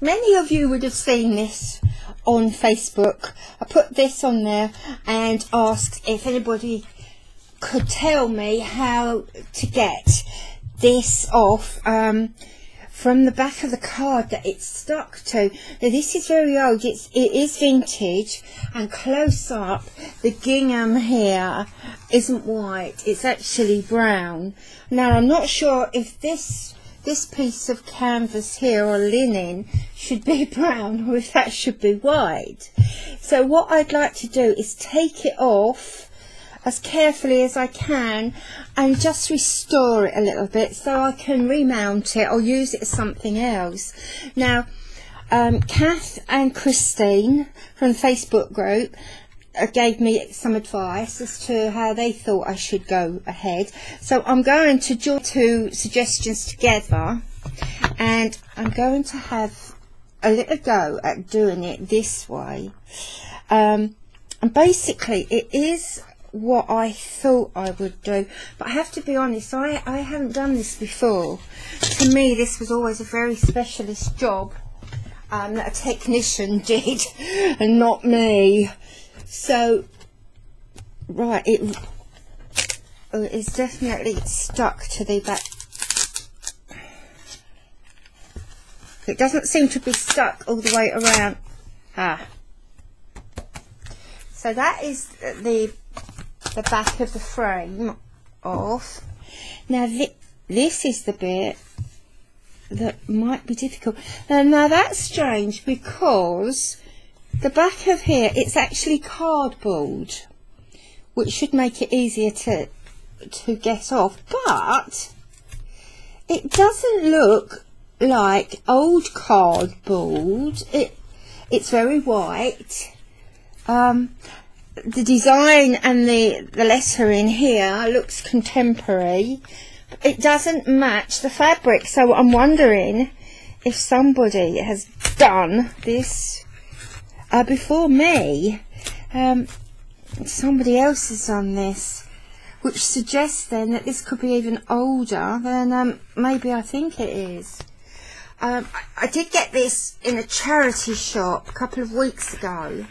Many of you would have seen this on Facebook. I put this on there and asked if anybody could tell me how to get this off from the back of the card that it's stuck to. Now this is very old, it is vintage, and close up the gingham here isn't white, it's actually brown. Now I'm not sure if this piece of canvas here or linen should be brown or if that should be white. So what I'd like to do is take it off as carefully as I can and just restore it a little bit so I can remount it or use it as something else. Now Kath and Christine from the Facebook group gave me some advice as to how they thought I should go ahead, so I'm going to join two suggestions together and I'm going to have a little go at doing it this way. And basically it is what I thought I would do, but I have to be honest, I haven't done this before. To me this was always a very specialist job that a technician did and not me. So right, it's definitely stuck to the back. It doesn't seem to be stuck all the way around. So that is the back of the frame off. Now this is the bit that might be difficult. Now that's strange because the back of here, it's actually cardboard, which should make it easier to get off, but it doesn't look like old cardboard. It's very white. The design and the lettering here looks contemporary. It doesn't match the fabric, so I'm wondering if somebody has done this before me. Somebody else has done this, which suggests then that this could be even older than maybe I think it is. I did get this in a charity shop a couple of weeks ago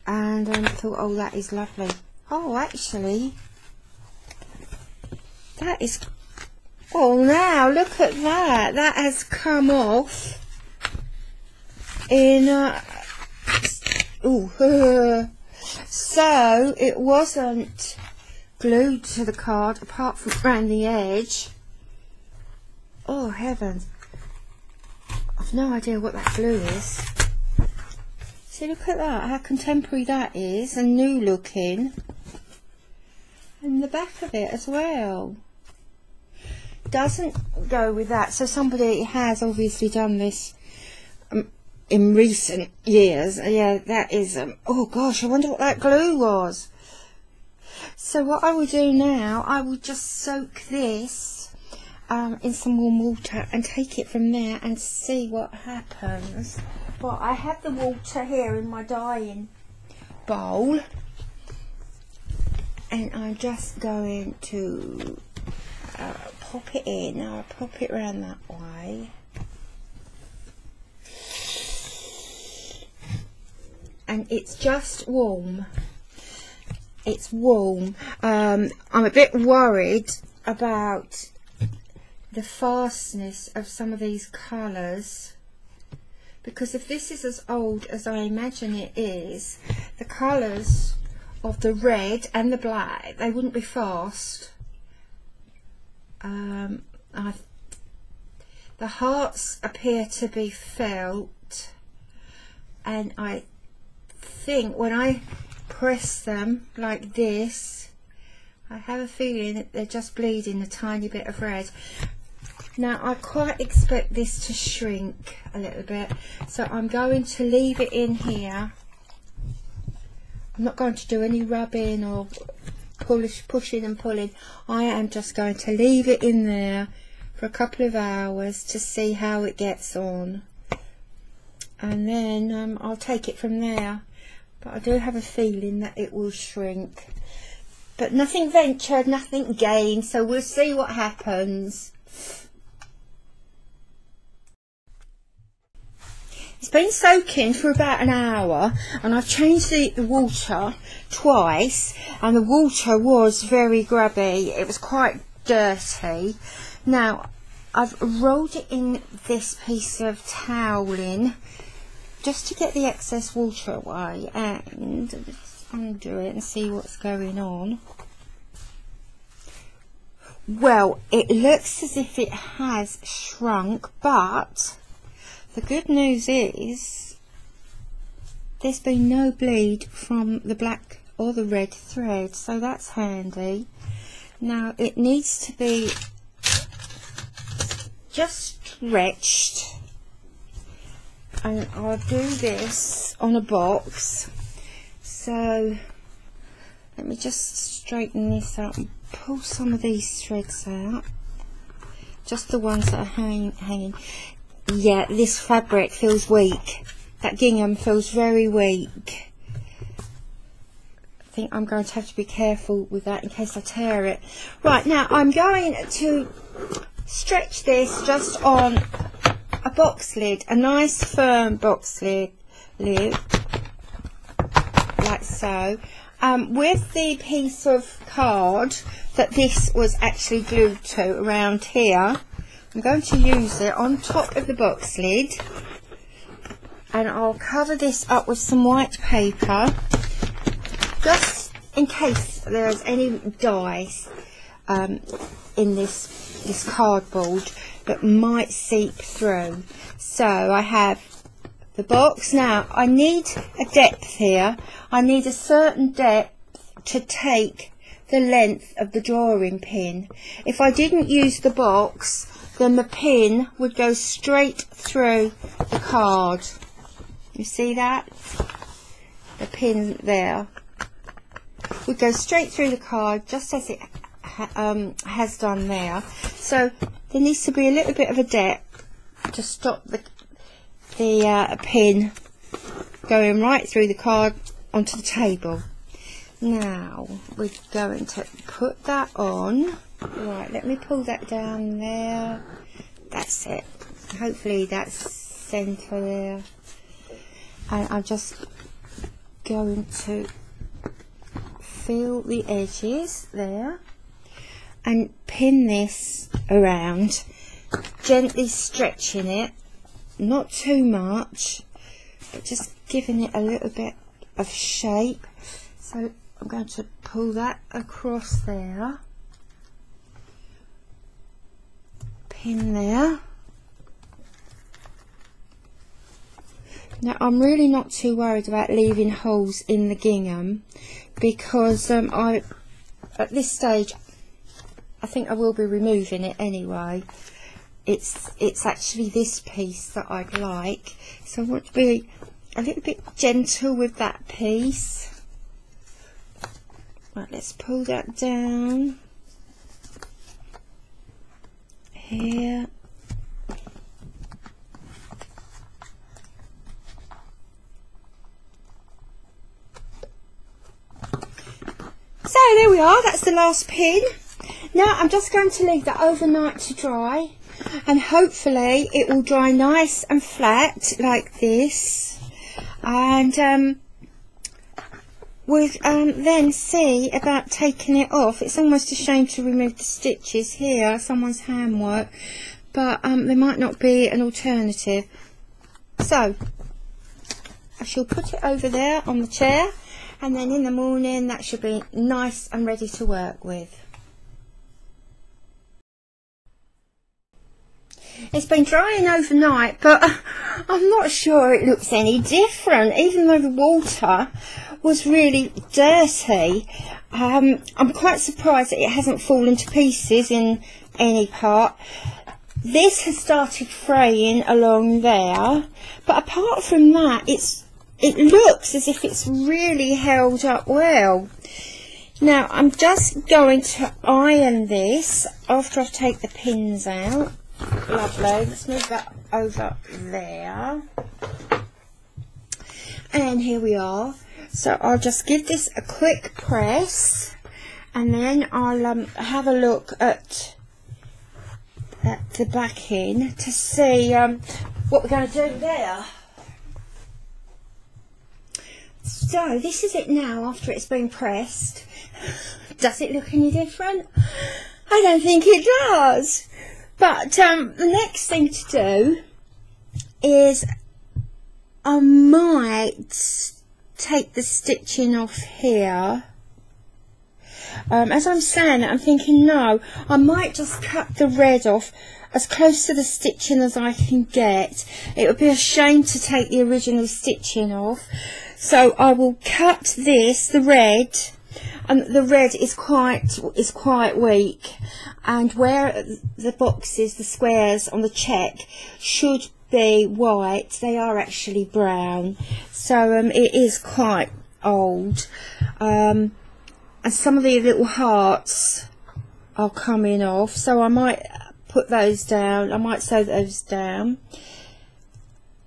and thought, oh, that is lovely. Oh, actually that is, oh, now look at that, that has come off in so it wasn't glued to the card apart from around the edge. Oh heavens, I've no idea what that glue is. See, look at that, how contemporary that is and new looking, and the back of it as well doesn't go with that. So somebody has obviously done this in recent years. Yeah, that is oh gosh, I wonder what that glue was. So what I will do now, I will just soak this in some warm water and take it from there and see what happens. Well, I have the water here in my dyeing bowl and I'm just going to pop it in. Now I'll pop it around that way. And it's just warm. It's warm. I'm a bit worried about the fastness of some of these colours, because if this is as old as I imagine it is, the colours of the red and the black, they wouldn't be fast. The hearts appear to be felt, and I think when I press them like this, I have a feeling that they're just bleeding a tiny bit of red. Now I quite expect this to shrink a little bit, so I'm going to leave it in here. I'm not going to do any rubbing or pushing and pulling. I am just going to leave it in there for a couple of hours to see how it gets on, and then I'll take it from there. But I do have a feeling that it will shrink, but nothing ventured, nothing gained, so we'll see what happens. It's been soaking for about an hour, and I've changed the water twice, and the water was very grubby. It was quite dirty. Now I've rolled it in this piece of toweling just to get the excess water away, and just undo it and see what's going on. Well, it looks as if it has shrunk, but the good news is there's been no bleed from the black or the red thread, so that's handy. Now it needs to be just stretched, and I'll do this on a box. So let me just straighten this up and pull some of these threads out, just the ones that are hanging. Yeah, this fabric feels weak. That gingham feels very weak. I think I'm going to have to be careful with that in case I tear it. Right, now I'm going to stretch this just on a box lid, a nice firm box lid, like so. With the piece of card that this was actually glued to around here, I'm going to use it on top of the box lid, and I'll cover this up with some white paper just in case there's any dyes in this cardboard that might seep through. So I have the box. Now I need a depth here. I need a certain depth to take the length of the drawing pin. If I didn't use the box, then the pin would go straight through the card. You see that? The pin there would go straight through the card, just as it has done there. So there needs to be a little bit of a depth to stop the pin going right through the card onto the table. Now we're going to put that on. Right, let me pull that down there. That's it. Hopefully that's centre there. And I'm just going to feel the edges there and pin this around, gently stretching it, not too much, but just giving it a little bit of shape. So I'm going to pull that across there, pin there. Now I'm really not too worried about leaving holes in the gingham, because at this stage I think I will be removing it anyway. It's actually this piece that I'd like, so I want to be a little bit gentle with that piece. Right, let's pull that down here. So there we are, that's the last pin. Now I'm just going to leave that overnight to dry, and hopefully it will dry nice and flat like this, and we'll then see about taking it off. It's almost a shame to remove the stitches here, someone's handwork, but there might not be an alternative. So I shall put it over there on the chair, and then in the morning that should be nice and ready to work with. It's been drying overnight, but I'm not sure it looks any different, even though the water was really dirty. I'm quite surprised that it hasn't fallen to pieces in any part. This has started fraying along there, but apart from that, it looks as if it's really held up well. Now I'm just going to iron this after I take the pins out. Lovely. Let's move that over there, and here we are. So I'll just give this a quick press, and then I'll have a look at the backing to see what we're going to do there. So this is it now after it's been pressed. Does it look any different? I don't think it does. But the next thing to do is I might take the stitching off here. As I'm saying it, I'm thinking, no, I might just cut the red off as close to the stitching as I can get. It would be a shame to take the original stitching off. So I will cut this, the red, and the red is quite weak. And where the boxes, the squares on the check should be white, they are actually brown. So it is quite old. And some of the little hearts are coming off, so I might put those down. I might sew those down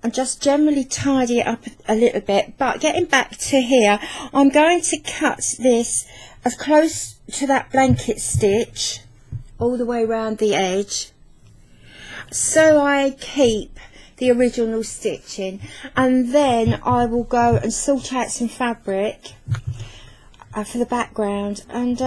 and just generally tidy it up a little bit. But getting back to here, I'm going to cut this as close to that blanket stitch all the way around the edge, so I keep the original stitching, and then I will go and sort out some fabric for the background, and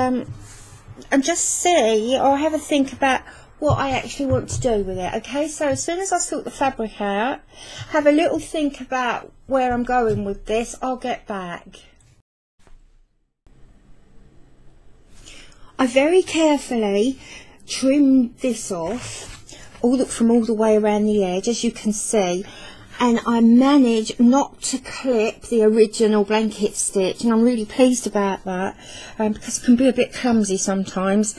just see, or have a think about what I actually want to do with it. Okay, so as soon as I sort the fabric out, have a little think about where I'm going with this, I'll get back. I very carefully trimmed this off from all the way around the edge, as you can see, and I managed not to clip the original blanket stitch, and I'm really pleased about that, because it can be a bit clumsy sometimes,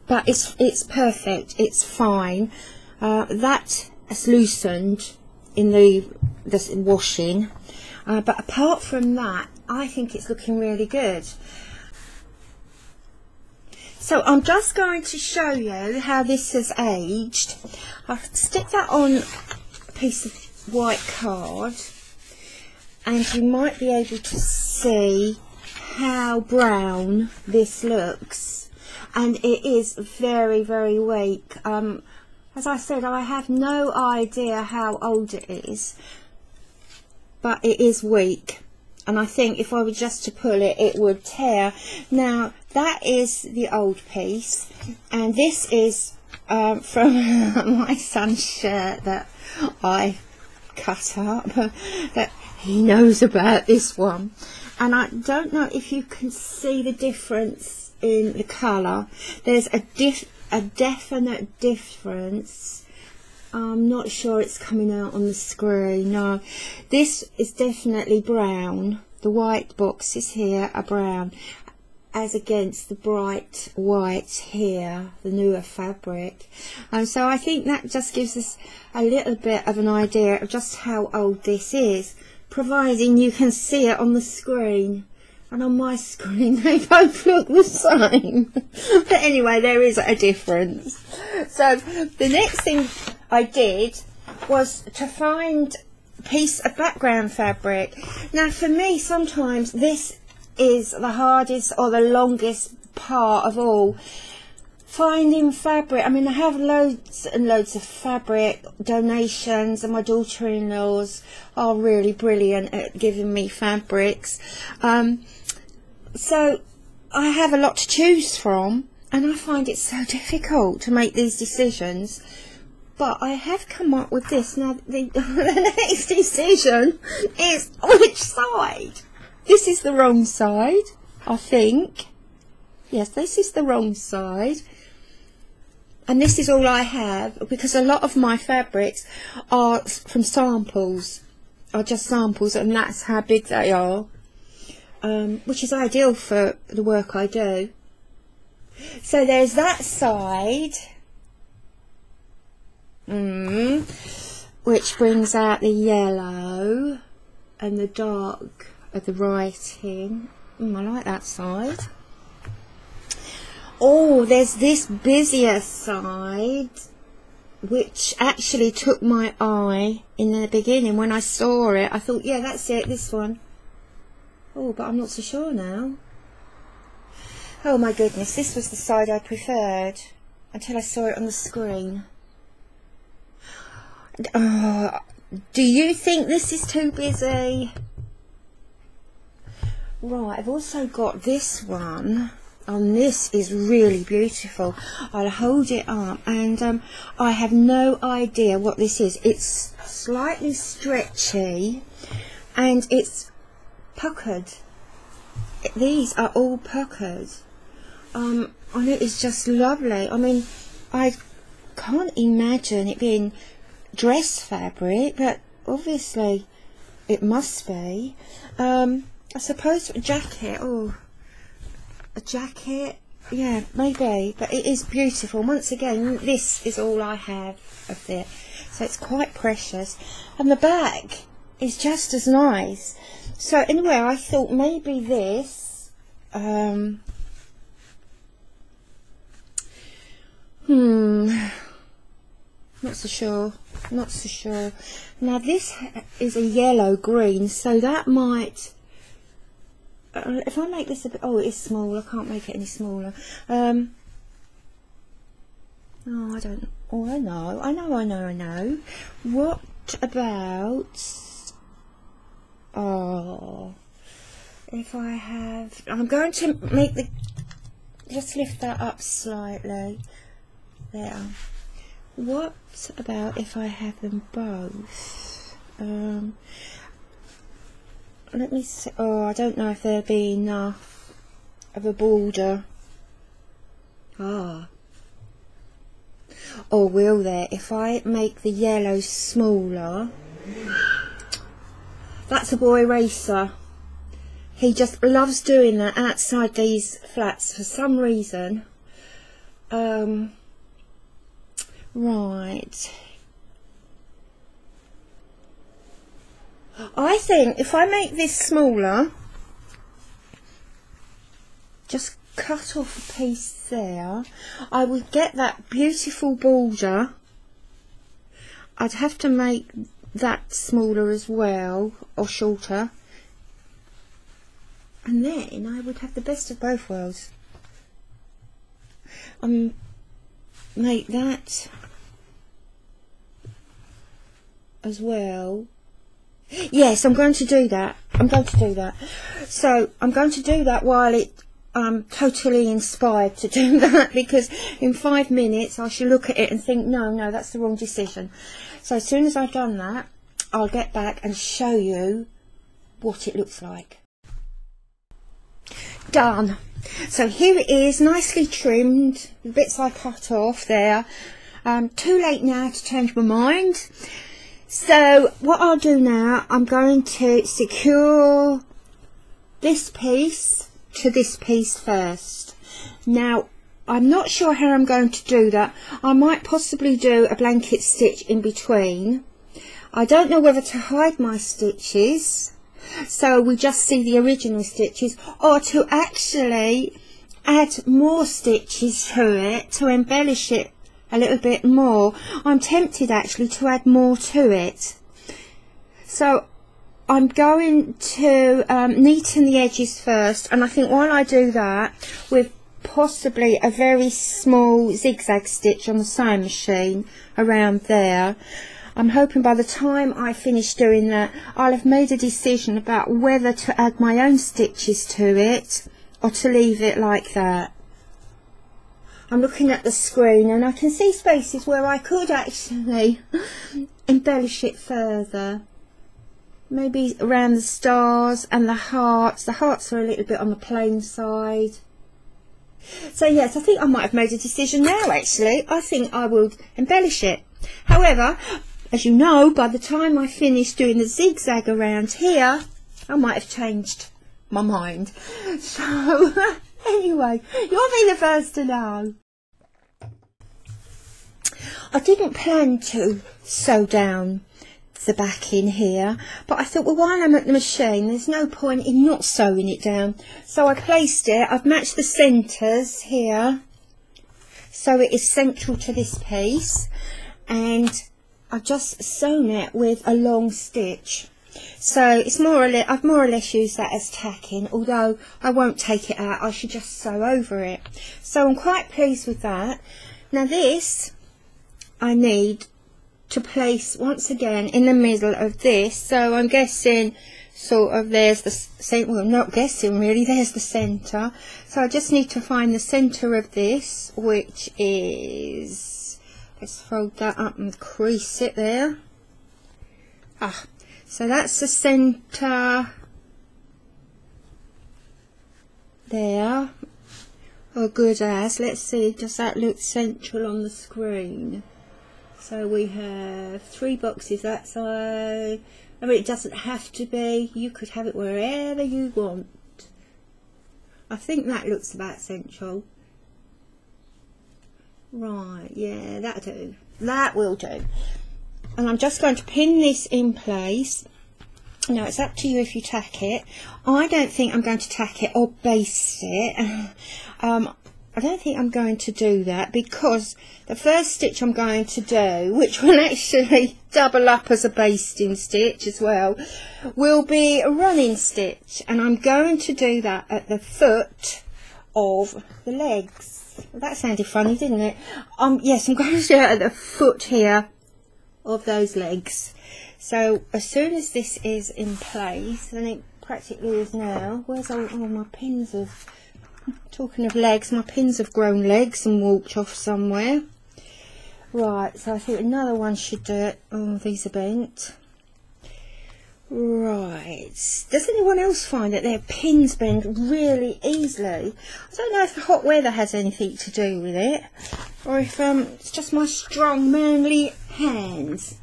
but it's perfect, it's fine. That has loosened in the washing, but apart from that, I think it's looking really good. So I'm just going to show you how this has aged. I'll stick that on a piece of white card, and you might be able to see how brown this looks, and it is very, very weak. As I said, I have no idea how old it is, but it is weak, and I think if I were just to pull it, it would tear. Now that is the old piece, and this is from my son's shirt that I cut up. That he knows about this one, and I don't know if you can see the difference in the colour. There's a definite difference. I'm not sure it's coming out on the screen. No, this is definitely brown. The white boxes here are brown, as against the bright white here, the newer fabric. And so I think that just gives us a little bit of an idea of just how old this is, providing you can see it on the screen. And on my screen they both look the same. But anyway, there is a difference. So the next thing I did was to find a piece of background fabric. Now for me, sometimes this is the hardest or the longest part of all, finding fabric. I mean, I have loads and loads of fabric donations, and my daughter-in-laws are really brilliant at giving me fabrics, so I have a lot to choose from, and I find it so difficult to make these decisions. But I have come up with this. Now the next decision is which side. This is the wrong side, I think. Yes, this is the wrong side. And this is all I have, because a lot of my fabrics are from samples, are just samples, and that's how big they are, which is ideal for the work I do. So there's that side, which brings out the yellow and the dark of the writing. I like that side. Oh, there's this busier side, which actually took my eye in the beginning. When I saw it, I thought, yeah, that's it, this one. Oh, but I'm not so sure now. Oh my goodness, this was the side I preferred until I saw it on the screen. Do you think this is too busy? Right, I've also got this one, and this is really beautiful. I'll hold it up, and I have no idea what this is. It's slightly stretchy, and it's puckered. These are all puckered, and it is just lovely. I mean, I can't imagine it being dress fabric, but obviously it must be. I suppose a jacket, oh, a jacket, yeah, maybe, but it is beautiful. Once again, this is all I have of it, so it's quite precious, and the back is just as nice. So anyway, I thought maybe this, not so sure, not so sure. Now this is a yellow green, so that might, if I make this a bit, oh, it is small, I can't make it any smaller. Oh, I don't, oh, I know. What about, oh, if I have, I'm going to make the, just lift that up slightly, there. What about if I have them both? Let me see. Oh, I don't know if there'll be enough of a border. Ah. Or will there? If I make the yellow smaller. That's a boy racer. He just loves doing that outside these flats for some reason. Right. I think if I make this smaller, just cut off a piece there, I would get that beautiful border. I'd have to make that smaller as well, or shorter, and then I would have the best of both worlds. Make that as well. Yes, I'm going to do that. So I'm going to do that while I'm totally inspired to do that, because in 5 minutes I shall look at it and think, no, that's the wrong decision. So as soon as I've done that, I'll get back and show you what it looks like. Done. So here it is, nicely trimmed, the bits I cut off there. Too late now to change my mind. So what I'll do now, I'm going to secure this piece to this piece first. Now, I'm not sure how I'm going to do that. I might possibly do a blanket stitch in between. I don't know whether to hide my stitches, so we just see the original stitches, or to actually add more stitches to it to embellish it a little bit more. I'm tempted actually to add more to it. So I'm going to neaten the edges first, and I think while I do that, with possibly a very small zigzag stitch on the sewing machine around there, I'm hoping by the time I finish doing that, I'll have made a decision about whether to add my own stitches to it or to leave it like that. I'm looking at the screen and I can see spaces where I could actually embellish it further. Maybe around the stars and the hearts. The hearts are a little bit on the plain side. So yes, I think I might have made a decision now actually. I think I will embellish it. However, as you know, by the time I finish doing the zigzag around here, I might have changed my mind. So anyway, you'll be the first to know. I didn't plan to sew down the back in here, but I thought, well, while I'm at the machine, there's no point in not sewing it down. So I placed it, I've matched the centres here, so it is central to this piece, and I've just sewn it with a long stitch. So it's more or less, I've more or less used that as tacking, although I won't take it out, I should just sew over it. So I'm quite pleased with that. Now this I need to place once again in the middle of this, so I'm guessing sort of, there's the centre, well, I'm not guessing really, there's the centre. So I just need to find the centre of this, which is, let's fold that up and crease it there. So that's the centre there. Oh, good as. Let's see, does that look central on the screen? So we have 3 boxes that side. I mean, it doesn't have to be. You could have it wherever you want. I think that looks about central. Right, yeah, that'll do. That will do. And I'm just going to pin this in place. Now, it's up to you if you tack it. I don't think I'm going to tack it or baste it. I don't think I'm going to do that, because the first stitch I'm going to do, which will actually double up as a basting stitch as well, will be a running stitch, and I'm going to do that at the foot of the legs. That sounded funny, didn't it? Yes, I'm going to do it at the foot here of those legs. So as soon as this is in place, and it practically is now, where's all my pins of, talking of legs, my pins have grown legs and walked off somewhere. Right, so I think another one should do it. Oh, these are bent. Right, does anyone else find that their pins bend really easily? I don't know if the hot weather has anything to do with it, or if it's just my strong manly hands.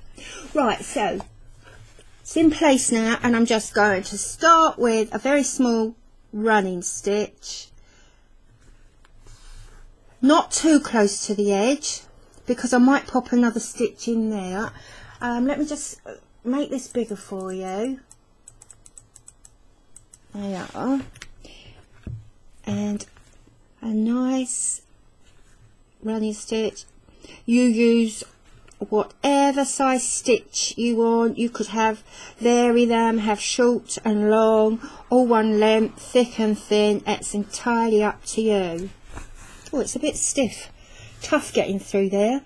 Right, so it's in place now, and I'm just going to start with a very small running stitch, not too close to the edge, because I might pop another stitch in there. Let me just make this bigger for you. There you are. And a nice running stitch. You use whatever size stitch you want. You could vary them, have short and long, all one length, thick and thin. It's entirely up to you. Oh, it's a bit stiff, tough getting through there.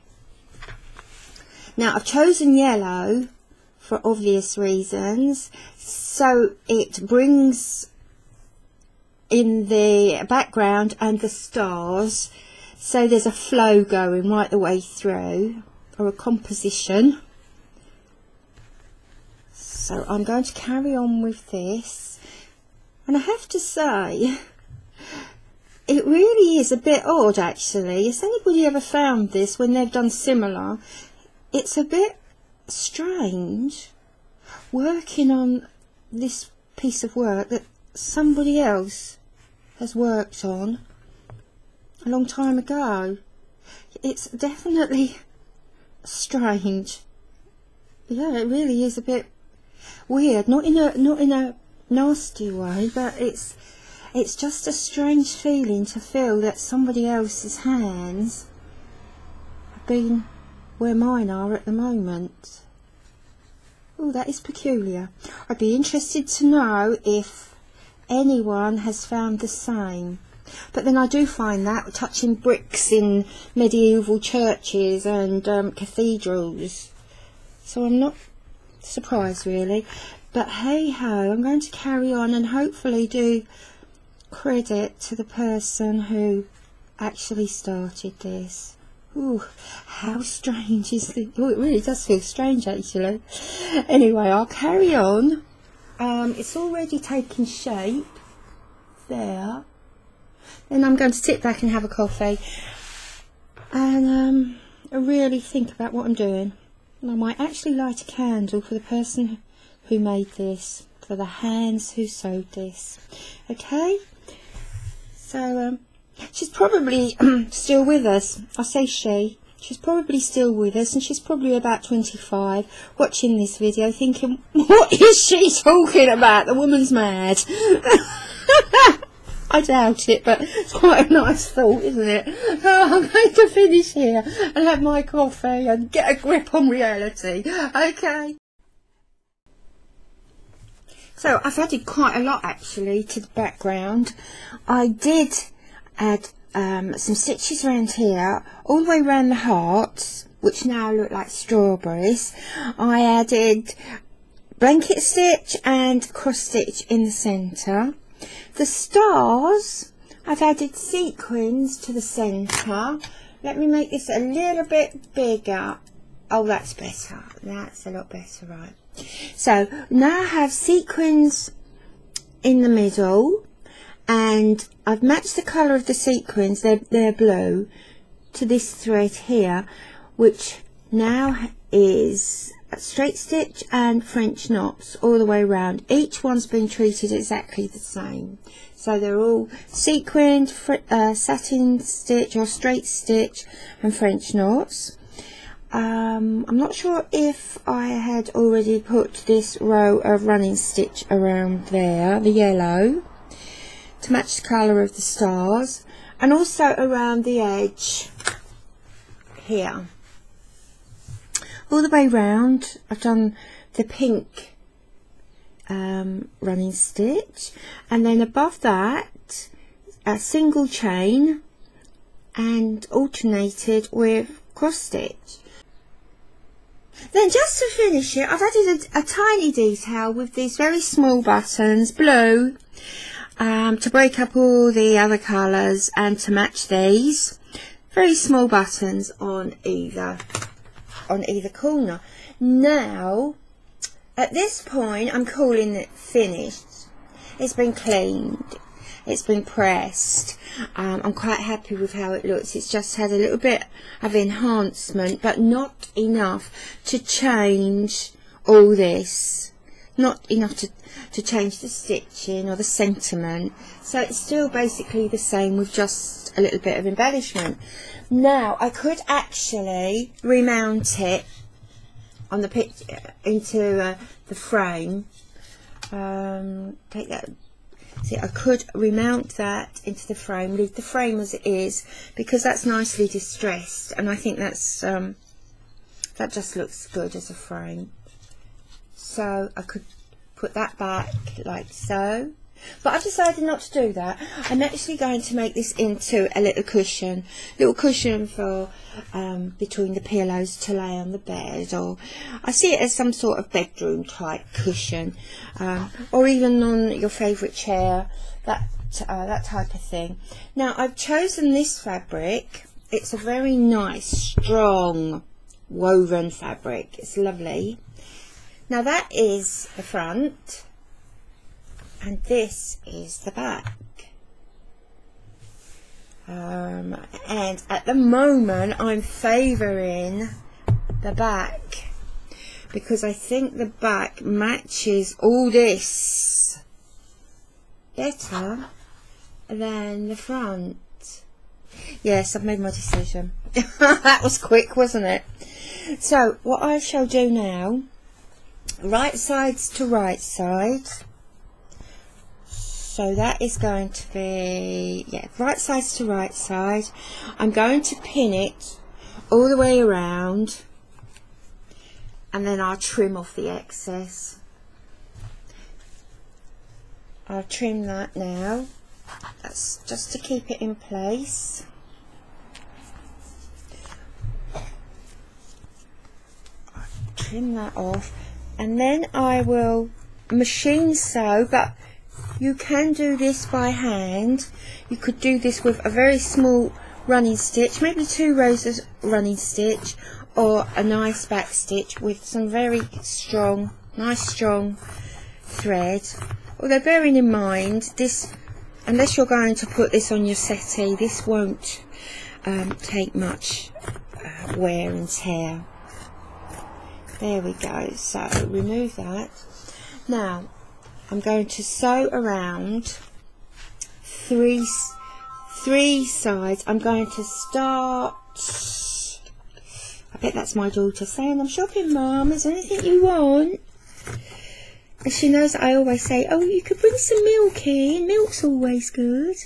Now I've chosen yellow for obvious reasons, so it brings in the background and the stars, so there's a flow going right the way through, or a composition. So I'm going to carry on with this, and I have to say, it really is a bit odd actually. Has anybody ever found this when they've done similar? It's a bit strange working on this piece of work that somebody else has worked on a long time ago. It's definitely strange. Yeah, it really is a bit weird, not in a nasty way, but it's just a strange feeling to feel that somebody else's hands have been where mine are at the moment. Oh, that is peculiar. I'd be interested to know if anyone has found the same. But then I do find that touching bricks in medieval churches and cathedrals. So I'm not surprised really. But hey ho, I'm going to carry on and hopefully do credit to the person who actually started this. Ooh, how strange is this? Oh, it really does feel strange actually. Anyway, I'll carry on. It's already taken shape there. Then I'm going to sit back and have a coffee and really think about what I'm doing. And I might actually light a candle for the person who made this, for the hands who sewed this. Okay? So, she's probably still with us. I say she's probably still with us, and she's probably about 25, watching this video thinking, what is she talking about? The woman's mad. I doubt it, but it's quite a nice thought, isn't it? I'm going to finish here and have my coffee and get a grip on reality. Okay. So I've added quite a lot actually to the background. I did add some stitches around here, all the way around the hearts, which now look like strawberries. I added blanket stitch and cross stitch in the centre. The stars, I've added sequins to the centre. Let me make this a little bit bigger. Oh, that's better. That's a lot better, right? So now I have sequins in the middle, and I've matched the colour of the sequins, they're blue, to this thread here, which now is a straight stitch and French knots all the way around. Each one's been treated exactly the same. So they're all sequined, satin stitch or straight stitch and French knots. I'm not sure if I had already put this row of running stitch around there, the yellow, to match the colour of the stars, and also around the edge here. All the way round I've done the pink running stitch, and then above that a single chain and alternated with cross stitch. Then just to finish it, I've added a tiny detail with these very small buttons, blue, to break up all the other colours and to match these. Very small buttons on either corner. Now, at this point, I'm calling it finished. It's been cleaned. It's been pressed. I'm quite happy with how it looks. It's just had a little bit of enhancement, but not enough to change all this. Not enough to change the stitching or the sentiment. So it's still basically the same with just a little bit of embellishment. Now I could actually remount it on the picture into the frame. Take that. See, I could remount that into the frame, leave the frame as it is, because that's nicely distressed, and I think that's that just looks good as a frame. So I could put that back like so, but I've decided not to do that. I'm actually going to make this into a little cushion for between the pillows to lay on the bed, or I see it as some sort of bedroom type cushion, or even on your favourite chair, that type of thing. Now I've chosen this fabric. It's a very nice strong woven fabric. It's lovely. Now that is the front, and this is the back. And at the moment I'm favouring the back, because I think the back matches all this better than the front. Yes, I've made my decision. That was quick, wasn't it? So what I shall do now, right sides to right side. So that is going to be, yeah, right sides to right side. I'm going to pin it all the way around, and then I'll trim off the excess. I'll trim that now. That's just to keep it in place. I'll trim that off, and then I will machine sew, but you can do this by hand. You could do this with a very small running stitch, maybe 2 rows of running stitch, or a nice back stitch with some very strong, nice strong thread. Although bearing in mind, this, unless you're going to put this on your settee, this won't take much wear and tear. There we go. So remove that. Now I'm going to sew around three sides. I'm going to start, I bet that's my daughter saying, "I'm shopping, Mum, is there anything you want?" And she knows that I always say, "Oh, you could bring some milk in, milk's always good."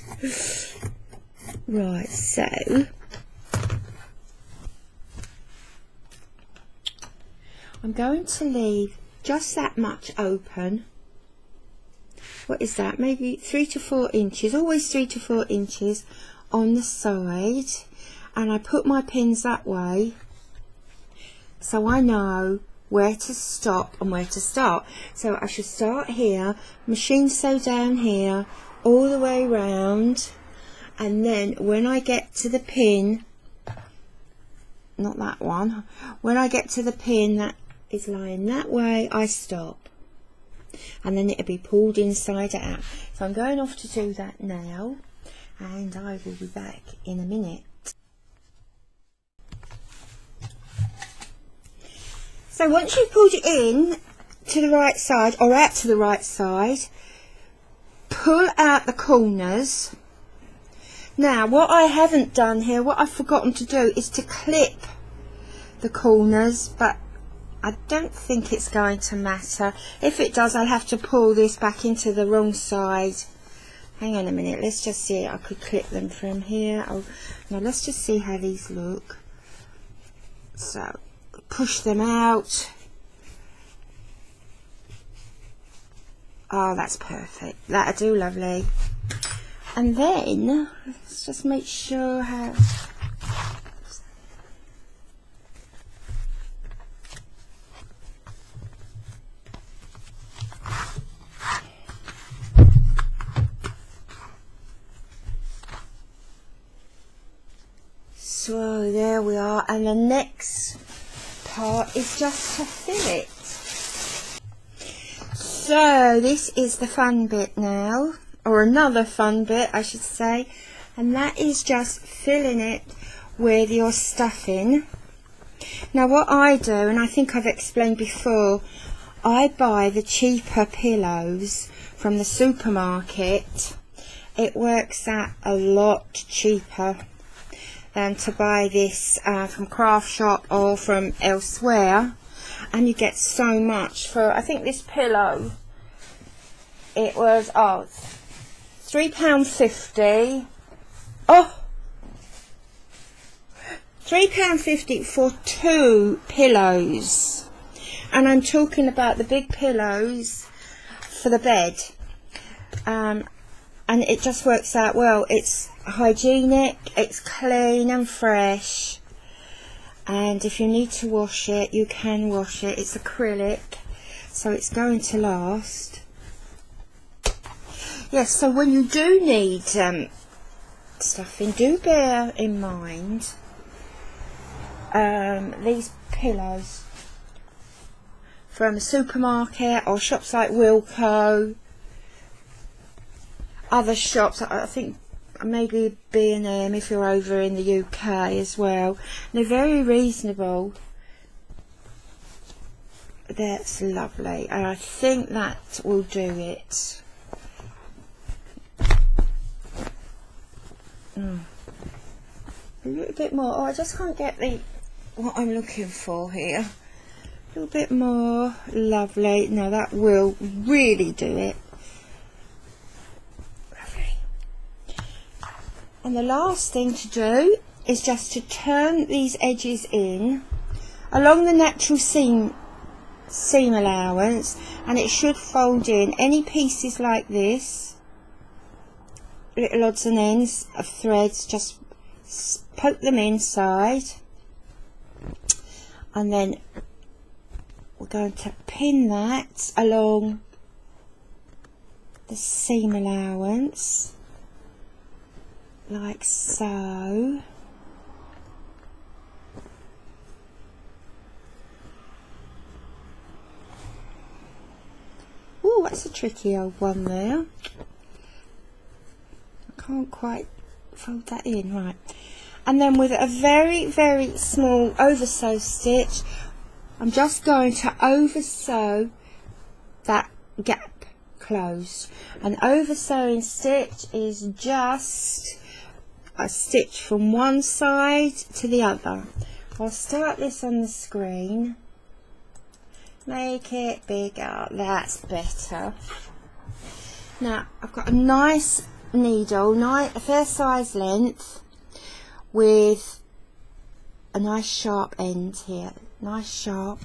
Right, so I'm going to leave just that much open. What is that? Maybe 3 to 4 inches, always 3 to 4 inches on the side, and I put my pins that way so I know where to stop and where to start. So I should start here, machine sew down here, all the way round, and then when I get to the pin, not that one, when I get to the pin that is lying that way, I stop, and then it'll be pulled inside out. So I'm going off to do that now, and I will be back in a minute. So once you've pulled it in to the right side, or out to the right side, pull out the corners. Now what I haven't done here, what I've forgotten to do, is to clip the corners, but I don't think it's going to matter. If it does, I'll have to pull this back into the wrong side. Hang on a minute, let's just see. I could clip them from here. Oh, now let's just see how these look. So push them out. Oh, that's perfect. That'll do, lovely. And then let's just make sure how. So there we are, and the next part is just to fill it. So this is the fun bit now, or another fun bit I should say, and that is just filling it with your stuffing. Now what I do, and I think I've explained before, I buy the cheaper pillows from the supermarket. It works out a lot cheaper than to buy this from craft shop or from elsewhere, and you get so much for, I think this pillow, it was £3.50. oh, £3.50 for 2 pillows, and I'm talking about the big pillows for the bed, and it just works out well. It's hygienic, it's clean and fresh, and if you need to wash it, you can wash it. It's acrylic, so it's going to last. Yes, so when you do need stuffing, do bear in mind these pillows from a supermarket or shops like Wilko, other shops, I think maybe B&M if you're over in the UK as well. They're very reasonable. That's lovely, and I think that will do it. A little bit more. Oh, I just can't get what I'm looking for here. A little bit more. Lovely. No, that will really do it. And the last thing to do is just to turn these edges in along the natural seam allowance, and it should fold in. Any pieces like this, little odds and ends of threads, just poke them inside, and then we're going to pin that along the seam allowance, like so. Oh, that's a tricky old one there. I can't quite fold that in right. And then with a very, very small oversew stitch, I'm just going to oversew that gap closed. An oversewing stitch is just a stitch from one side to the other. I'll start this on the screen, make it bigger, that's better. Now I've got a nice needle, a fair size length, with a nice sharp end here, nice sharp.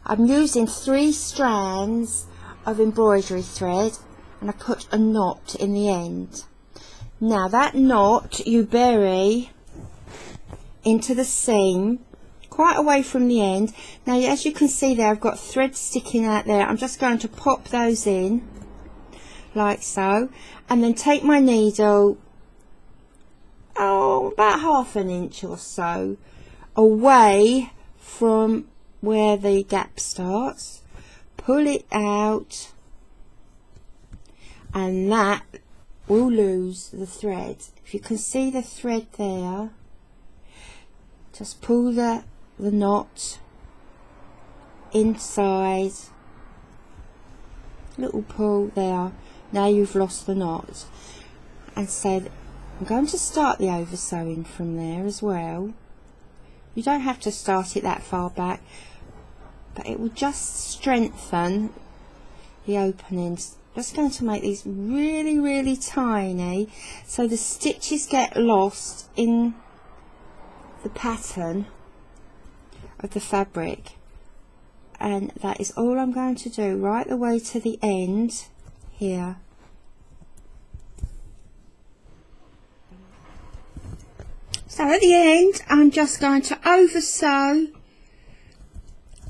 I'm using 3 strands of embroidery thread, and I put a knot in the end. Now that knot you bury into the seam quite away from the end. Now as you can see there, I've got thread sticking out there. I'm just going to pop those in like so, and then take my needle about 1/2 inch or so away from where the gap starts, pull it out, and that will lose the thread. If you can see the thread there, just pull the knot inside, little pull there. Now you've lost the knot. And so I'm going to start the over sewing from there as well. You don't have to start it that far back, but it will just strengthen the openings. Just going to make these really, really tiny so the stitches get lost in the pattern of the fabric. And that is all I'm going to do right the way to the end here. So at the end, I'm just going to over sew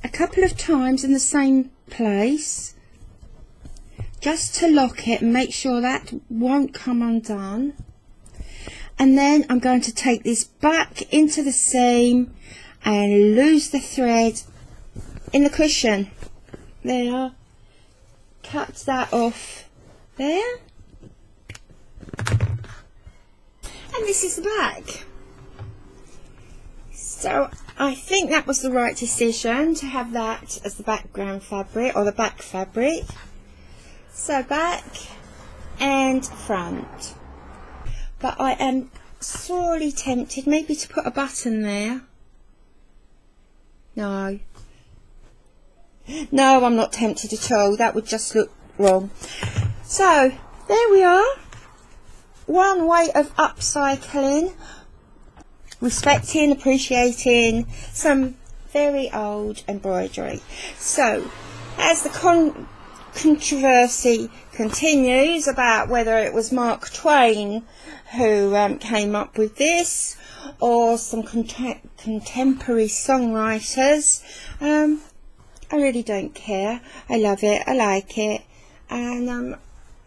a couple of times in the same place, just to lock it and make sure that won't come undone. And then I'm going to take this back into the seam and lose the thread in the cushion there, cut that off there, and this is the back. So I think that was the right decision to have that as the background fabric, or the back fabric. So back and front. But I am sorely tempted maybe to put a button there. No, I'm not tempted at all. That would just look wrong. So there we are. One way of upcycling, respecting, appreciating some very old embroidery. So as the controversy continues about whether it was Mark Twain who came up with this, or some contemporary songwriters, I really don't care. I love it, I like it, and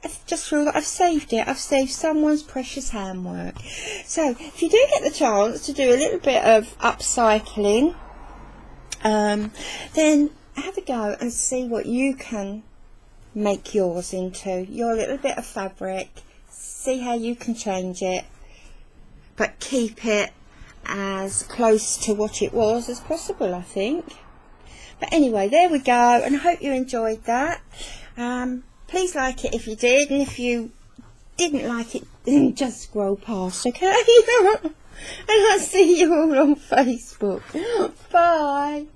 I just feel that I've saved it. I've saved someone's precious handwork. So if you do get the chance to do a little bit of upcycling, then have a go and see what you can make yours into, your little bit of fabric. See how you can change it, but keep it as close to what it was as possible, I think. But anyway, there we go, and I hope you enjoyed that. Please like it if you did, and if you didn't like it, then just scroll past, okay? And I'll see you all on Facebook. Bye.